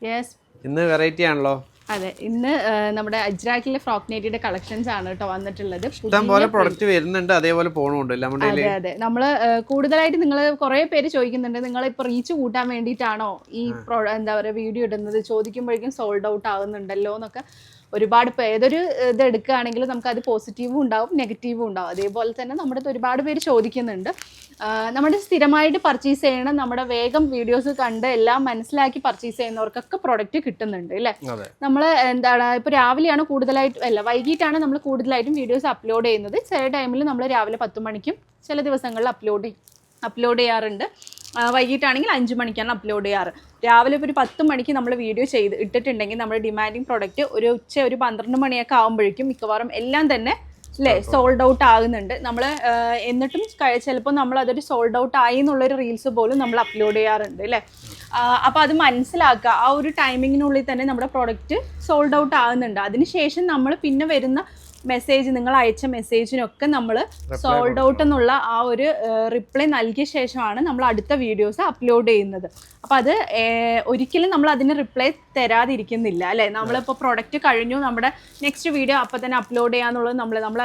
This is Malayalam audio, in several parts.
യെസ് ഇന്ന് വെറൈറ്റി ആണല്ലോ. അതെ, ഇന്ന് നമ്മുടെ അജ്രാക്കിലെ ഫ്രോക്ക് നെറ്റിയുടെ കളക്ഷൻസ് ആണ് കേട്ടോ വന്നിട്ടുള്ളത്. ഇഷ്ടംപോലെ പ്രൊഡക്റ്റ് വരുന്നുണ്ട്, അതേപോലെ പോണുണ്ട്. അതെ അതെ, നമ്മള് കൂടുതലായിട്ട് നിങ്ങൾ കുറെ പേര് ചോദിക്കുന്നുണ്ട്, നിങ്ങൾ ഇപ്പൊ റീച്ച് കൂട്ടാൻ വേണ്ടിയിട്ടാണോ ഈ എന്താ പറയുക വീഡിയോ ഇടുന്നത്, ചോദിക്കുമ്പോഴേക്കും സോൾഡ് ഔട്ട് ആകുന്നുണ്ടല്ലോ എന്നൊക്കെ ഒരുപാട് ഏതൊരു ഇത് എടുക്കുകയാണെങ്കിലും നമുക്ക് അത് പോസിറ്റീവും ഉണ്ടാവും നെഗറ്റീവും ഉണ്ടാവും. അതേപോലെ തന്നെ നമ്മുടെ ഒരുപാട് പേര് ചോദിക്കുന്നുണ്ട്. നമ്മുടെ സ്ഥിരമായിട്ട് പർച്ചേസ് ചെയ്യണം, നമ്മുടെ വേഗം വീഡിയോസ് കണ്ട് എല്ലാം മനസ്സിലാക്കി പർച്ചേസ് ചെയ്യുന്നവർക്കൊക്കെ പ്രൊഡക്റ്റ് കിട്ടുന്നുണ്ട് അല്ലേ. നമ്മൾ എന്താണ് ഇപ്പോൾ രാവിലെയാണ് കൂടുതലായിട്ടും വൈകിട്ടാണ് നമ്മൾ കൂടുതലായിട്ടും വീഡിയോസ് അപ്ലോഡ് ചെയ്യുന്നത്. ചില ടൈമിൽ നമ്മൾ രാവിലെ 10 മണിക്കും ചില ദിവസങ്ങളിൽ അപ്ലോഡ് ചെയ്യാറുണ്ട്. വൈകിട്ടാണെങ്കിൽ 5 മണിക്കാണ് അപ്ലോഡ് ചെയ്യാറ്. രാവിലെ ഇപ്പോൾ ഒരു 10 മണിക്ക് നമ്മൾ വീഡിയോ ഇട്ടിട്ടുണ്ടെങ്കിൽ നമ്മുടെ ഡിമാൻഡിങ് പ്രൊഡക്റ്റ് ഒരു 12 മണിയൊക്കെ ആകുമ്പോഴേക്കും മിക്കവാറും എല്ലാം തന്നെ അല്ലേ സോൾഡ് ഔട്ട് ആകുന്നുണ്ട്. നമ്മൾ എന്നിട്ടും ചിലപ്പോൾ നമ്മൾ അതൊരു സോൾഡ് ഔട്ട് ആയി എന്നുള്ളൊരു റീൽസ് പോലും നമ്മൾ അപ്ലോഡ് ചെയ്യാറുണ്ട് അല്ലേ. അപ്പോൾ അത് മനസ്സിലാക്കുക, ആ ഒരു ടൈമിങ്ങിനുള്ളിൽ തന്നെ നമ്മുടെ പ്രൊഡക്റ്റ് സോൾഡ് ഔട്ട് ആകുന്നുണ്ട്. അതിനുശേഷം നമ്മൾ പിന്നെ വരുന്ന നിങ്ങൾ അയച്ച മെസ്സേജിനൊക്കെ നമ്മൾ സോൾഡ് ഔട്ട് എന്നുള്ള ആ ഒരു റിപ്ലൈ നൽകിയ ശേഷമാണ് നമ്മൾ അടുത്ത വീഡിയോസ് അപ്ലോഡ് ചെയ്യുന്നത്. അപ്പോൾ അത് ഒരിക്കലും നമ്മൾ അതിന് റിപ്ലൈ തരാതിരിക്കുന്നില്ല അല്ലേ. നമ്മളിപ്പോൾ പ്രൊഡക്റ്റ് കഴിഞ്ഞു, നമ്മുടെ നെക്സ്റ്റ് വീഡിയോ അപ്പോൾ തന്നെ അപ്ലോഡ് ചെയ്യാന്നുള്ളത് നമ്മൾ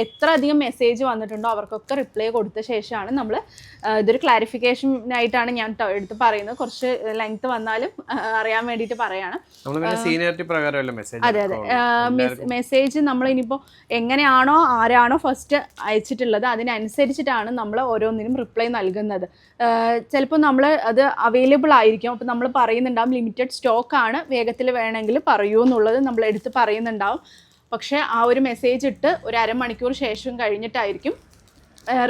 എത്ര അധികം മെസ്സേജ് വന്നിട്ടുണ്ടോ അവർക്കൊക്കെ റിപ്ലൈ കൊടുത്ത ശേഷമാണ് നമ്മൾ ഇതൊരു ക്ലാരിഫിക്കേഷനായിട്ടാണ് ഞാൻ എടുത്ത് പറയുന്നത്. കുറച്ച് ലെങ്ത് വന്നാലും അറിയാൻ വേണ്ടിയിട്ട് പറയാണ്. അതെ അതെ, മെസ്സേജ് നമ്മൾ ഇനിയിപ്പോൾ എങ്ങനെയാണോ ആരാണോ ഫസ്റ്റ് അയച്ചിട്ടുള്ളത് അതിനനുസരിച്ചിട്ടാണ് നമ്മൾ ഓരോന്നിനും റിപ്ലൈ നൽകുന്നത്. ചിലപ്പോൾ നമ്മൾ അത് അവൈലബിൾ ആയിരിക്കും, അപ്പോൾ നമ്മൾ പറയുന്നുണ്ടാവും ലിമിറ്റഡ് സ്റ്റോക്കാണ്, വേഗത്തിൽ വേണമെങ്കിൽ പറയൂ എന്നുള്ളത് നമ്മൾ എടുത്ത് പറയുന്നുണ്ടാവും. പക്ഷേ ആ ഒരു മെസ്സേജ് ഇട്ട് ഒരു അരമണിക്കൂർ ശേഷം കഴിഞ്ഞിട്ടായിരിക്കും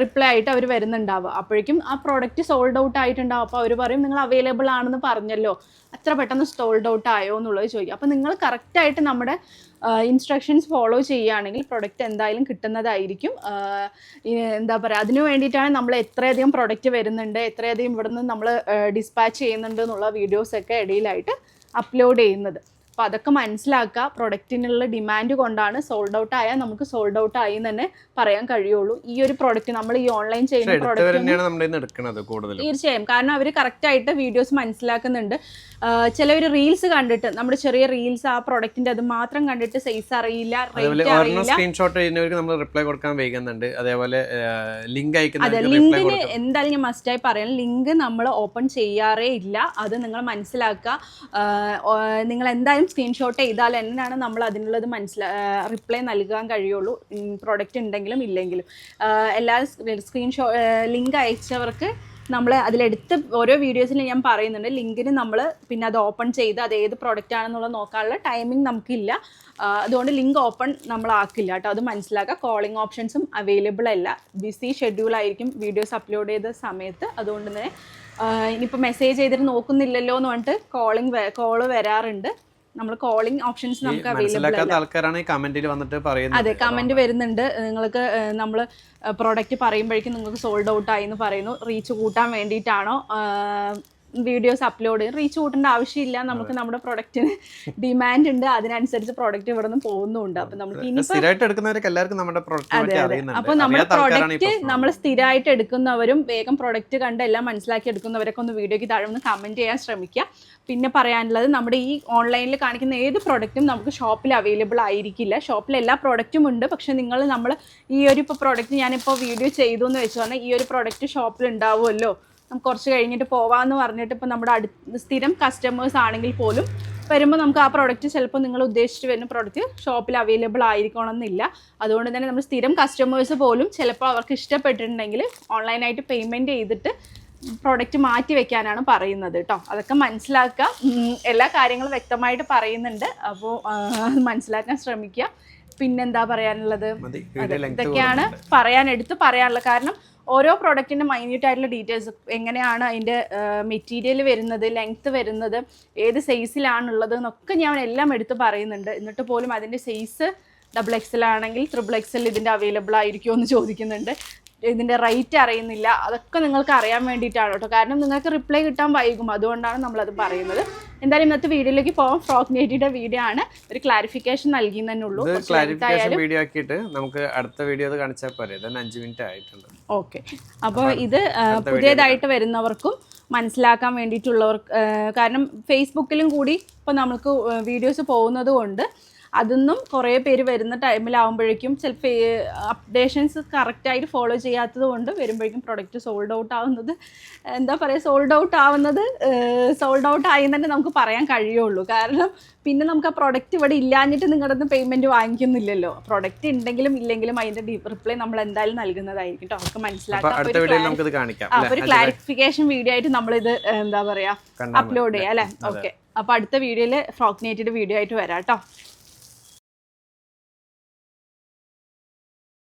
റിപ്ലൈ ആയിട്ട് അവർ വരുന്നുണ്ടാവുക. അപ്പോഴേക്കും ആ പ്രോഡക്റ്റ് സോൾഡ് ഔട്ട് ആയിട്ടുണ്ടാവും. അപ്പോൾ അവർ പറയും നിങ്ങൾ അവൈലബിൾ ആണെന്ന് പറഞ്ഞല്ലോ, അത്ര പെട്ടെന്ന് സോൾഡ് ഔട്ട് ആയോ എന്നുള്ളത് ചോദിക്കും. അപ്പോൾ നിങ്ങൾ കറക്റ്റായിട്ട് നമ്മുടെ ഇൻസ്ട്രക്ഷൻസ് ഫോളോ ചെയ്യുകയാണെങ്കിൽ പ്രൊഡക്റ്റ് എന്തായാലും കിട്ടുന്നതായിരിക്കും. എന്താ പറയുക, അതിന് വേണ്ടിയിട്ടാണ് നമ്മൾ എത്രയധികം പ്രൊഡക്റ്റ് വരുന്നുണ്ട്, എത്രയധികം ഇവിടെ നിന്ന് നമ്മൾ ഡിസ്പാച്ച് ചെയ്യുന്നുണ്ട് എന്നുള്ള വീഡിയോസൊക്കെ ഇടയിലായിട്ട് അപ്ലോഡ് ചെയ്യുന്നത്. അപ്പോൾ അതൊക്കെ മനസ്സിലാക്കുക. പ്രൊഡക്റ്റിനുള്ള ഡിമാൻഡ് കൊണ്ടാണ് സോൾഡ് ഔട്ട് ആയാൽ നമുക്ക് സോൾഡ് ഔട്ട് ആയി എന്ന് തന്നെ പറയാൻ കഴിയുള്ളൂ. ഈ ഒരു പ്രോഡക്റ്റ് നമ്മൾ ഈ ഓൺലൈൻ ചെയ്യുന്ന പ്രോഡക്റ്റ് തീർച്ചയായും, കാരണം അവർ കറക്റ്റായിട്ട് വീഡിയോസ് മനസ്സിലാക്കുന്നുണ്ട്. ചിലവർ റീൽസ് കണ്ടിട്ട് നമ്മുടെ ചെറിയ റീൽസ് ആ പ്രൊഡക്റ്റിന്റെ അത് മാത്രം കണ്ടിട്ട് സൈസ് അറിയില്ല, റേറ്റ് അറിയില്ല. അതെ, ലിങ്കിന് എന്തായാലും ഞാൻ മസ്റ്റായി പറയാം, ലിങ്ക് നമ്മൾ ഓപ്പൺ ചെയ്യാറേ ഇല്ല. അത് നിങ്ങൾ മനസ്സിലാക്കുക. നിങ്ങൾ എന്തായാലും സ്ക്രീൻഷോട്ട് ചെയ്താൽ എന്നാണ് നമ്മൾ അതിനുള്ളത് റിപ്ലൈ നൽകാൻ കഴിയുള്ളൂ, പ്രോഡക്റ്റ് ഉണ്ടെങ്കിലും ഇല്ലെങ്കിലും. എല്ലാ ലിങ്ക് അയച്ചവർക്ക് നമ്മൾ അതിലെടുത്ത് ഓരോ വീഡിയോസിൽ ഞാൻ പറയുന്നുണ്ട്, ലിങ്കിന് നമ്മൾ പിന്നെ അത് ഓപ്പൺ ചെയ്ത് അത് ഏത് പ്രോഡക്റ്റ് ആണെന്നുള്ളത് നോക്കാനുള്ള ടൈമിംഗ് നമുക്കില്ല. അതുകൊണ്ട് ലിങ്ക് ഓപ്പൺ നമ്മൾ ആക്കില്ല കേട്ടോ, അത് മനസ്സിലാക്കുക. കോളിംഗ് ഓപ്ഷൻസും അവൈലബിൾ അല്ല, ബിസി ഷെഡ്യൂൾ ആയിരിക്കും വീഡിയോസ് അപ്ലോഡ് ചെയ്ത സമയത്ത്. അതുകൊണ്ട് തന്നെ ഇനിയിപ്പോൾ മെസ്സേജ് ചെയ്തിട്ട് നോക്കുന്നില്ലല്ലോ എന്ന് പറഞ്ഞിട്ട് കോള് വരാറുണ്ട്. നമ്മൾ കോളിംഗ് ഓപ്ഷൻസ് നമുക്ക് അവൈലബിൾ അല്ല. അതെ, കമന്റ് വരുന്നുണ്ട്, നിങ്ങൾക്ക് നമ്മൾ പ്രോഡക്റ്റ് പറയുമ്പോഴേക്കും നിങ്ങൾക്ക് സോൾഡ് ഔട്ട് ആയി എന്ന് പറയുന്നു. റീച്ച് കൂട്ടാൻ വേണ്ടിയിട്ടാണോ വീഡിയോസ് അപ്ലോഡ് ചെയ്യും? റീച്ച് കൂട്ടേണ്ട ആവശ്യമില്ല, നമുക്ക് നമ്മുടെ പ്രൊഡക്റ്റിന് ഡിമാൻഡ് ഉണ്ട്, അതിനനുസരിച്ച് പ്രൊഡക്റ്റ് ഇവിടെ നിന്ന് പോകുന്നുണ്ട്. അപ്പൊ നമുക്ക് അതെ അതെ, അപ്പോൾ നമ്മുടെ പ്രൊഡക്റ്റ് നമ്മൾ സ്ഥിരമായിട്ട് എടുക്കുന്നവരും വേഗം പ്രൊഡക്റ്റ് കണ്ട് എല്ലാം മനസ്സിലാക്കി എടുക്കുന്നവരൊക്കെ ഒന്ന് വീഡിയോയ്ക്ക് താഴെ ഒന്ന് കമന്റ് ചെയ്യാൻ ശ്രമിക്കുക. പിന്നെ പറയാനുള്ളത്, നമ്മുടെ ഈ ഓൺലൈനിൽ കാണിക്കുന്ന ഏത് പ്രൊഡക്റ്റും നമുക്ക് ഷോപ്പിൽ അവൈലബിൾ ആയിരിക്കില്ല. ഷോപ്പിൽ എല്ലാ പ്രൊഡക്റ്റും ഉണ്ട്, പക്ഷെ നമ്മൾ ഈ ഒരു ഇപ്പോൾ പ്രൊഡക്റ്റ് ഞാനിപ്പോൾ വീഡിയോ ചെയ്തു എന്ന് വെച്ച് പറഞ്ഞാൽ ഈ ഒരു പ്രൊഡക്റ്റ് ഷോപ്പിൽ ഉണ്ടാവുമല്ലോ, നമുക്ക് കുറച്ച് കഴിഞ്ഞിട്ട് പോവാമെന്ന് പറഞ്ഞിട്ട് ഇപ്പോൾ നമ്മുടെ സ്ഥിരം കസ്റ്റമേഴ്സ് ആണെങ്കിൽ പോലും വരുമ്പോൾ നമുക്ക് ആ പ്രോഡക്റ്റ് ചിലപ്പോൾ നിങ്ങൾ ഉദ്ദേശിച്ച് വരുന്ന പ്രോഡക്റ്റ് ഷോപ്പിൽ അവൈലബിൾ ആയിരിക്കണമെന്നില്ല. അതുകൊണ്ട് തന്നെ നമ്മൾ സ്ഥിരം കസ്റ്റമേഴ്സ് പോലും ചിലപ്പോൾ അവർക്ക് ഇഷ്ടപ്പെട്ടിട്ടുണ്ടെങ്കിൽ ഓൺലൈനായിട്ട് പേയ്മെൻറ്റ് ചെയ്തിട്ട് പ്രോഡക്റ്റ് മാറ്റി വെക്കാനാണ് പറയുന്നത് കേട്ടോ. അതൊക്കെ മനസ്സിലാക്കുക. എല്ലാ കാര്യങ്ങളും വ്യക്തമായിട്ട് പറയുന്നുണ്ട്, അപ്പോൾ മനസ്സിലാക്കാൻ ശ്രമിക്കുക. പിന്നെന്താ പറയാനുള്ളത്, ഇതൊക്കെയാണ് എടുത്ത് പറയാനുള്ളത്. കാരണം ഓരോ പ്രോഡക്റ്റിൻ്റെ മൈന്യൂട്ട് ആയിട്ടുള്ള ഡീറ്റെയിൽസ്, എങ്ങനെയാണ് അതിൻ്റെ മെറ്റീരിയൽ വരുന്നത്, ലെങ്ത്ത് വരുന്നത്, ഏത് സൈസിലാണുള്ളത് എന്നൊക്കെ ഞാൻ എല്ലാം എടുത്ത് പറയുന്നുണ്ട്. എന്നിട്ട് പോലും അതിൻ്റെ സൈസ് XXL ആണെങ്കിൽ XXL ഇതിൻ്റെ അവൈലബിൾ ആയിരിക്കുമോ എന്ന് ചോദിക്കുന്നുണ്ട്. ഇതിൻ്റെ റേറ്റ് അറിയുന്നില്ല, അതൊക്കെ നിങ്ങൾക്ക് അറിയാൻ വേണ്ടിയിട്ടാണ് കേട്ടോ. കാരണം നിങ്ങൾക്ക് റിപ്ലൈ കിട്ടാൻ വൈകും, അതുകൊണ്ടാണ് നമ്മളത് പറയുന്നത്. എന്തായാലും ഇന്നത്തെ വീഡിയോയിലേക്ക് പോകാം. ഫ്രോക്ക് നേറ്റിയുടെ വീഡിയോ ആണ്, ഒരു ക്ലാരിഫിക്കേഷൻ നൽകിയെന്നേ ഉള്ളൂ. ക്ലാരിഫിക്കേഷൻ വീഡിയോ ആക്കിയിട്ട് നമുക്ക് അടുത്ത വീഡിയോ അത് കാണിച്ചാൽ പോരെ. ഇതന്നെ 5 മിനിറ്റ് ആയിട്ടുണ്ട്. ഓക്കെ, അപ്പോൾ ഇത് പുതിയതായിട്ട് വരുന്നവർക്കും മനസ്സിലാക്കാൻ വേണ്ടിയിട്ടുള്ളവർക്ക്, കാരണം ഫേസ്ബുക്കിലും കൂടി ഇപ്പോൾ നമുക്ക് വീഡിയോസ് പോകുന്നത് കൊണ്ട് അതൊന്നും കുറേ പേര് വരുന്ന ടൈമിലാവുമ്പോഴേക്കും ചിലപ്പോൾ അപ്ഡേഷൻസ് കറക്റ്റായിട്ട് ഫോളോ ചെയ്യാത്തത് കൊണ്ട് വരുമ്പോഴേക്കും പ്രൊഡക്റ്റ് സോൾഡ് ഔട്ട് ആവുന്നത്, എന്താ പറയുക, സോൾഡ് ഔട്ട് ആയി തന്നെ നമുക്ക് പറയാൻ കഴിയുള്ളൂ. കാരണം പിന്നെ നമുക്ക് ആ പ്രൊഡക്റ്റ് ഇവിടെ ഇല്ലാഞ്ഞിട്ട് നിങ്ങളുടെ നിന്ന് പേയ്മെൻറ്റ് വാങ്ങിക്കുന്നില്ലല്ലോ. പ്രൊഡക്റ്റ് ഉണ്ടെങ്കിലും ഇല്ലെങ്കിലും അതിൻ്റെ റിപ്ലൈ നമ്മൾ എന്തായാലും നൽകുന്നതായിരിക്കും കേട്ടോ. അവർക്ക് മനസ്സിലാക്കാം. ഒരു ക്ലാരിഫിക്കേഷൻ വീഡിയോ ആയിട്ട് നമ്മളിത് എന്താ പറയുക അപ്ലോഡ് ചെയ്യാം അല്ലേ. ഓക്കെ, അപ്പോൾ അടുത്ത വീഡിയോയിൽ ഫ്രോക്ക് നേറ്റിയുടെ വീഡിയോ ആയിട്ട് വരാം കേട്ടോ.